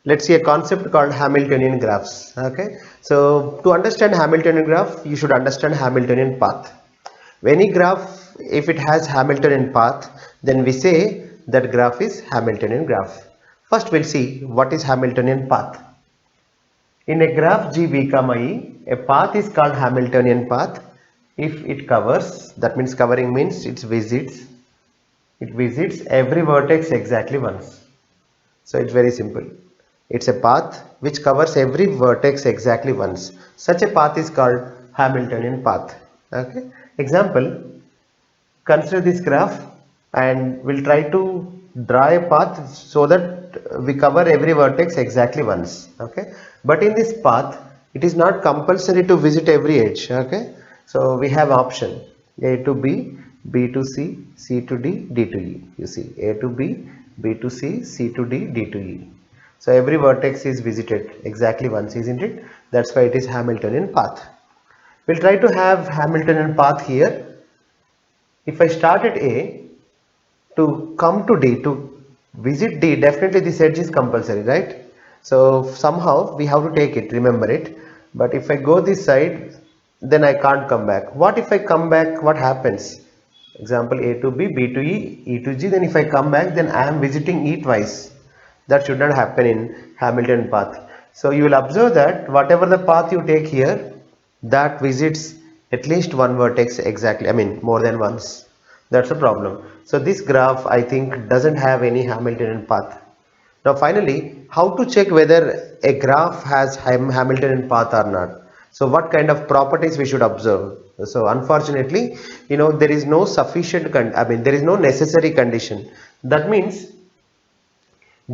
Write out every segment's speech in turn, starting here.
let's see a concept called Hamiltonian graphs. Okay, so to understand Hamiltonian graph, you should understand Hamiltonian path. Any graph, if it has Hamiltonian path, then we say that graph is Hamiltonian graph. First, we'll see what is Hamiltonian path. In a graph G comma E, a path is called Hamiltonian path if it covers, that means covering means it visits every vertex exactly once. So it's very simple. It's a path which covers every vertex exactly once. Such a path is called Hamiltonian path. Okay. Example, consider this graph and we'll try to draw a path so that we cover every vertex exactly once. Okay. But in this path, it is not compulsory to visit every edge. Okay. So we have option A to B, B to C, C to D, D to E. You see A to B, B to C, C to D, D to E. So every vertex is visited exactly once, isn't it? That's why it is Hamiltonian path. We'll try to have Hamiltonian path here. If I start at A to come to D to visit D, definitely this edge is compulsory, right? So somehow we have to take it, remember it. But if I go this side, then I can't come back. What if I come back? What happens? Example A to B, B to E, E to G. Then if I come back, then I am visiting E twice. That should not happen in Hamiltonian path. So you will observe that whatever the path you take here, that visits at least one vertex exactly, I mean more than once. That's a problem. So this graph I think doesn't have any Hamiltonian path. Now finally, how to check whether a graph has Hamiltonian path or not? So what kind of properties we should observe? So unfortunately, there is no sufficient, there is no necessary condition. That means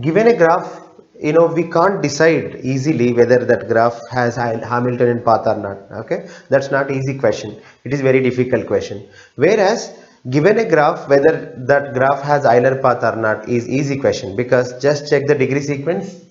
given a graph, we can't decide easily whether that graph has Hamiltonian path or not. Okay, that's not easy question, it is very difficult question. Whereas given a graph, whether that graph has Euler path or not is easy question, because just check the degree sequence,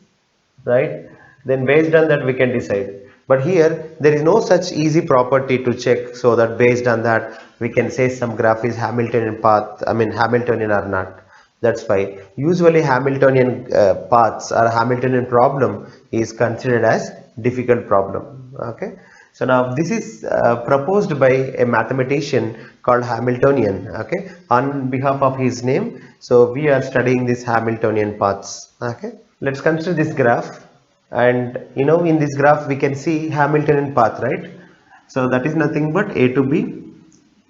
right? Then based on that we can decide. But here there is no such easy property to check, so that based on that we can say some graph is Hamiltonian path, Hamiltonian or not. That's why usually Hamiltonian paths or Hamiltonian problem is considered as difficult problem. Okay. So now this is proposed by a mathematician called Hamiltonian. Okay. On behalf of his name, so we are studying this Hamiltonian paths. Okay. Let's consider this graph, and in this graph we can see Hamiltonian path, right? So that is nothing but A to B,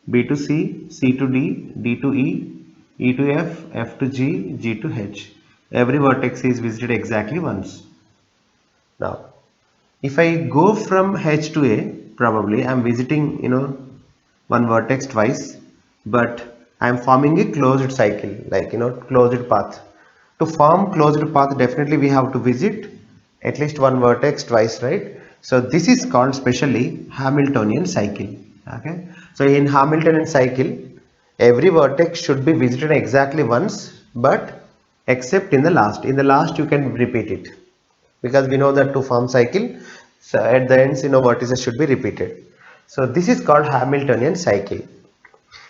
B to C, C to D, D to E, E to F, F to G, G to H. Every vertex is visited exactly once. Now, if I go from H to A, probably I am visiting, one vertex twice, but I am forming a closed cycle, like, closed path. To form closed path, definitely we have to visit at least one vertex twice, right? So this is called specially Hamiltonian cycle. Okay. So in Hamiltonian cycle, every vertex should be visited exactly once, but except in the last. In the last, you can repeat it, because we know that to form cycle, so at the ends, vertices should be repeated. So this is called Hamiltonian cycle.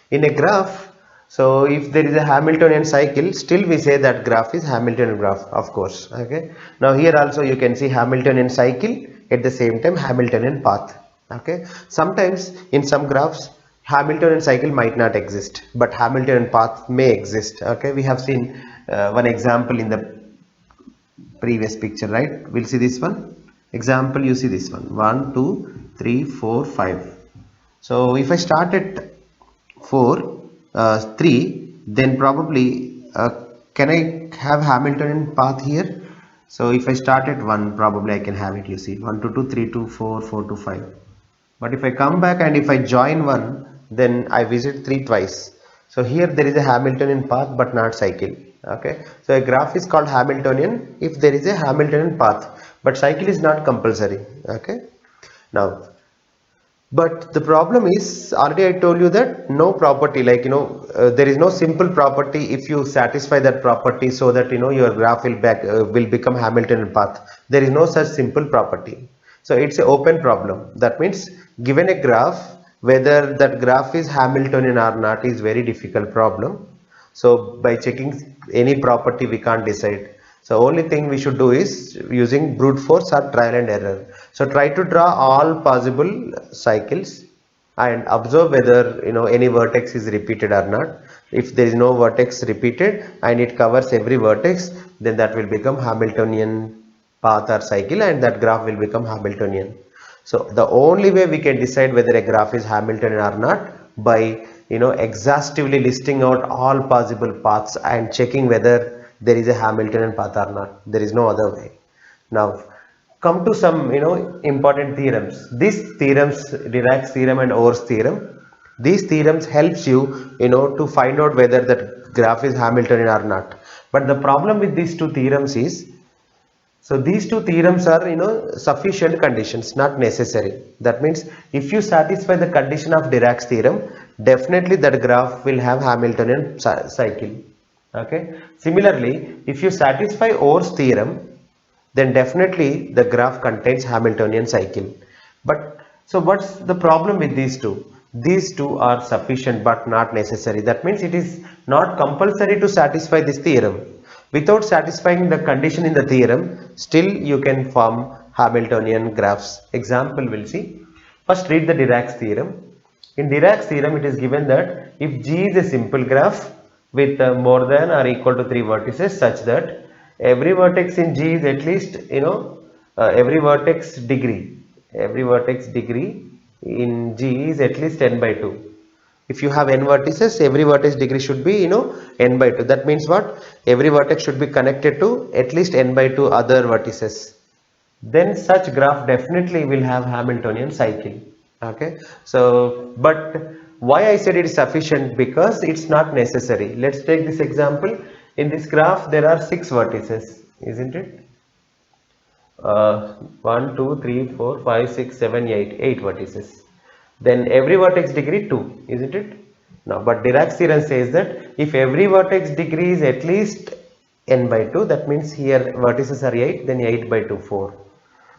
In a graph, so if there is a Hamiltonian cycle, still we say that graph is Hamiltonian graph, of course. Okay. Now here also you can see Hamiltonian cycle, at the same time Hamiltonian path. Okay. Sometimes in some graphs Hamiltonian cycle might not exist, but Hamiltonian path may exist. Okay. We have seen one example in the previous picture, right? We'll see this one. Example, you see this one. 1, 2, 3, 4, 5. So if I start at 4, 3, then probably can I have Hamiltonian path here? So if I start at 1, probably I can have it. You see 1 to 2, 3 to 4, 4 to 5. But if I come back and if I join 1, then I visit 3 twice. So here there is a Hamiltonian path but not cycle. Okay. So a graph is called Hamiltonian if there is a Hamiltonian path, but cycle is not compulsory. Okay. Now, but the problem is, already I told you that no property, like, there is no simple property if you satisfy that property, so that your graph will become Hamiltonian path. There is no such simple property. So it's an open problem. That means given a graph, whether that graph is Hamiltonian or not is very difficult problem. So by checking any property we can't decide. So only thing we should do is using brute force or trial and error. So try to draw all possible cycles and observe whether any vertex is repeated or not. If there is no vertex repeated and it covers every vertex, then that will become Hamiltonian path or cycle, and that graph will become Hamiltonian. So the only way we can decide whether a graph is Hamiltonian or not, by exhaustively listing out all possible paths and checking whether there is a Hamiltonian path or not. There is no other way. Now come to some important theorems. These theorems, Dirac's theorem and Orr's theorem, these theorems helps you to find out whether that graph is Hamiltonian or not. But the problem with these two theorems is, so these two theorems are sufficient conditions, not necessary. That means if you satisfy the condition of Dirac's theorem, definitely that graph will have Hamiltonian cycle. Okay. Similarly, if you satisfy Orr's theorem, then definitely the graph contains Hamiltonian cycle. But so what's the problem with these two? These two are sufficient but not necessary. That means it is not compulsory to satisfy this theorem. Without satisfying the condition in the theorem, still you can form Hamiltonian graphs. Example we'll see. First read the Dirac's theorem. In Dirac's theorem it is given that if G is a simple graph with more than or equal to 3 vertices such that every vertex in G is at least every vertex degree in G is at least n by 2. If you have n vertices, every vertex degree should be n by 2. That means what? Every vertex should be connected to at least n by 2 other vertices. Then such graph definitely will have Hamiltonian cycle. Okay. So but why I said it is sufficient? Because it's not necessary. Let's take this example. In this graph there are 6 vertices, isn't it? 1, 2, 3, 4, 5, 6, 7, 8 vertices. Then every vertex degree 2, isn't it? Now, but Dirac's theorem says that if every vertex degree is at least n by 2, that means here vertices are 8, then 8 by 2, 4.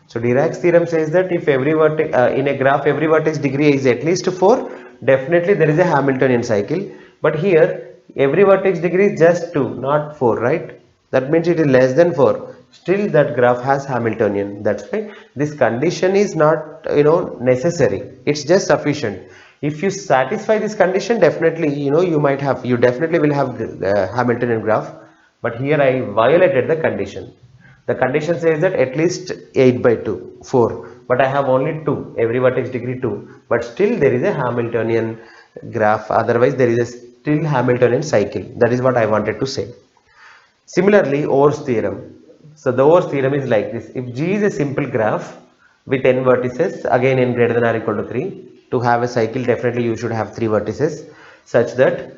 So Dirac's theorem says that if every vertex in a graph every vertex degree is at least 4, definitely there is a Hamiltonian cycle. But here every vertex degree is just 2, not 4, right? That means it is less than 4. Still that graph has Hamiltonian. That's why this condition is not necessary. It's just sufficient. If you satisfy this condition, definitely you definitely will have the Hamiltonian graph. But here I violated the condition. The condition says that at least 8 by 2, 4. But I have only 2, every vertex degree 2. But still there is a Hamiltonian graph. Otherwise there is a still Hamiltonian cycle. That is what I wanted to say. Similarly, Orr's theorem. So the Orr's theorem is like this. If G is a simple graph with n vertices, again n greater than or equal to 3, to have a cycle definitely you should have 3 vertices, such that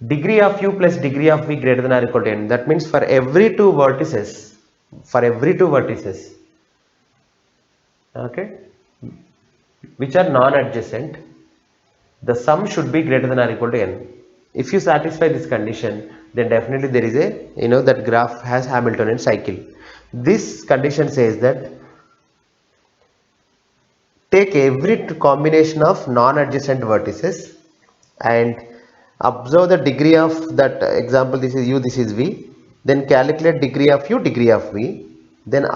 degree of u plus degree of v greater than or equal to n. That means for every 2 vertices, okay, which are non-adjacent, the sum should be greater than or equal to n. If you satisfy this condition, then definitely there is a that graph has Hamiltonian cycle. This condition says that take every combination of non-adjacent vertices and observe the degree of that example. This is u, this is v. Then calculate degree of u, degree of v. Then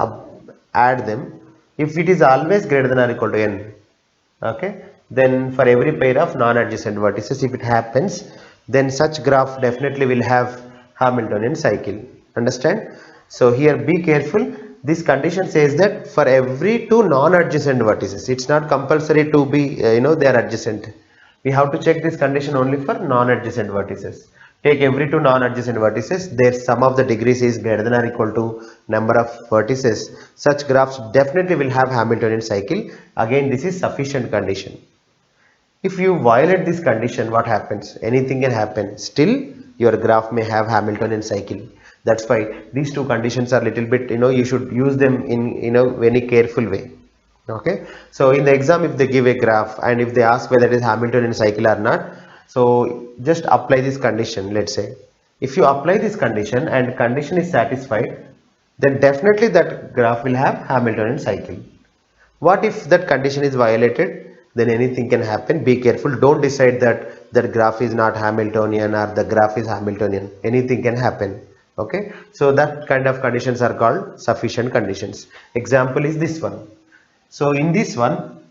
add them. If it is always greater than or equal to n, okay, then for every pair of non-adjacent vertices, if it happens, then such graph definitely will have Hamiltonian cycle. Understand? So here be careful. This condition says that for every 2 non-adjacent vertices, it's not compulsory to be they are adjacent. We have to check this condition only for non-adjacent vertices. Take every 2 non-adjacent vertices, their sum of the degrees is greater than or equal to number of vertices. Such graphs definitely will have Hamiltonian cycle. Again, this is sufficient condition. If you violate this condition, what happens? Anything can happen. Still, your graph may have Hamiltonian cycle. That's why these two conditions are little bit, you should use them in very careful way. Okay. So in the exam, if they give a graph and if they ask whether it is Hamiltonian cycle or not, so just apply this condition. Let's say if you apply this condition and condition is satisfied, then definitely that graph will have Hamiltonian cycle. What if that condition is violated? Then anything can happen. Be careful. Don't decide that graph is not Hamiltonian or the graph is Hamiltonian. Anything can happen. Okay, so that kind of conditions are called sufficient conditions. Example is this one. So in this one,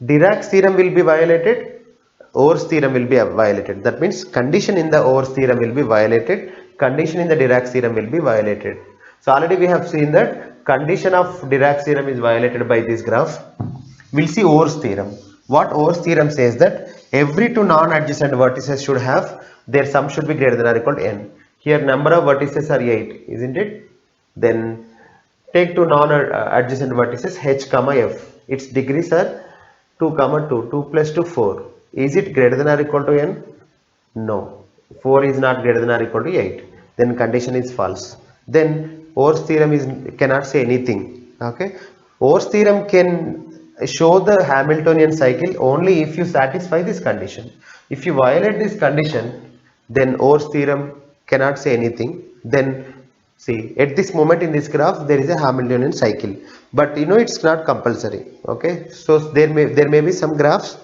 Dirac's theorem will be violated, Ohm's theorem will be violated. That means condition in the Ohm's theorem will be violated, condition in the Dirac's theorem will be violated. So already we have seen that condition of Dirac's theorem is violated by this graph. We'll see Ohm's theorem. What Ohm's theorem says that every two non-adjacent vertices should have their sum should be greater than or equal to n. Here number of vertices are 8, isn't it? Then take two non-adjacent vertices h comma f. Its degrees are 2 comma 2, 2 plus 2 4. Is it greater than or equal to n? No. 4 is not greater than or equal to 8. Then condition is false. Then Ohm's theorem is cannot say anything. Okay. Ohm's theorem can show the Hamiltonian cycle only if you satisfy this condition. If you violate this condition, then Ohm's theorem cannot say anything. Then see, at this moment in this graph there is a Hamiltonian cycle, but you know it's not compulsory. Okay, so there may be some graphs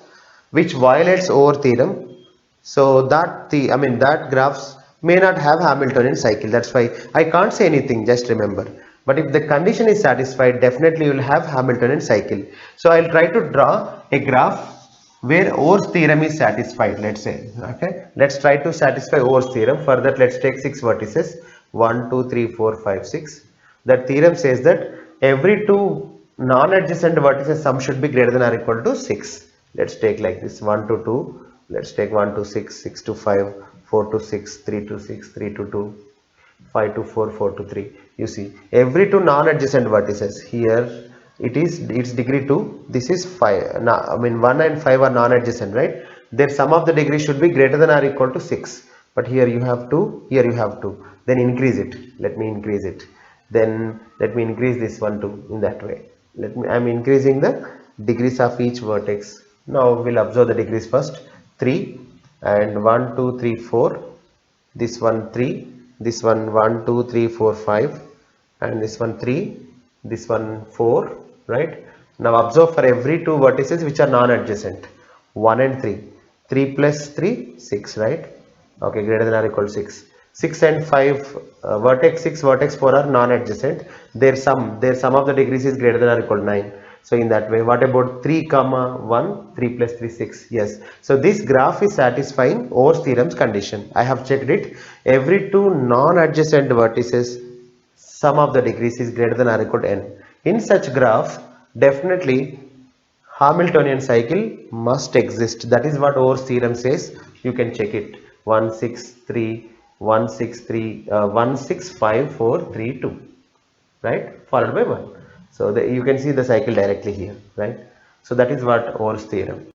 which violates Ohm's theorem, so that that graphs may not have Hamiltonian cycle. That's why I can't say anything, just remember. But if the condition is satisfied, definitely you will have Hamiltonian cycle. So I'll try to draw a graph where Ohm's theorem is satisfied, let's say. Okay, let's try to satisfy Ohm's theorem. For that, let's take 6 vertices, 1 2 3 4 5 6. That theorem says that every two non-adjacent vertices sum should be greater than or equal to 6. Let's take like this, 1 to 2. Let's take 1 to 6, 6 to 5, 4 to 6, 3 to 6, 3 to 2, 5 to 4, 4 to 3. You see, every two non-adjacent vertices, here its degree 2, this is 5. Now, 1 and 5 are non-adjacent, right? Their sum of the degree should be greater than or equal to 6. But here you have 2, here you have 2. Then increase it. Let me increase it. Then let me increase this one too in that way. I'm increasing the degrees of each vertex. Now we'll observe the degrees first. 3 and 1 2 3 4, this one 3, this one 1 2 3 4 5, and this one 3, this one 4, right? Now observe for every two vertices which are non-adjacent, 1 and 3, 3 plus 3 6, right? Okay, greater than or equal to 6. 6 and 5, vertex 6 vertex 4 are non-adjacent. Their sum of the degrees is greater than or equal to 9. So in that way, what about 3 comma 1, 3 plus 3 6? Yes. So this graph is satisfying Ohm's theorem's condition. I have checked it. Every two non-adjacent vertices, sum of the degrees is greater than or equal to n. In such graph, definitely Hamiltonian cycle must exist. That is what Ohm's theorem says. You can check it. 1 6 3 1 6 3 1 6 5 4 3 2, right? Followed by 1. So you can see the cycle directly here, right? So that is what Ohm's theorem.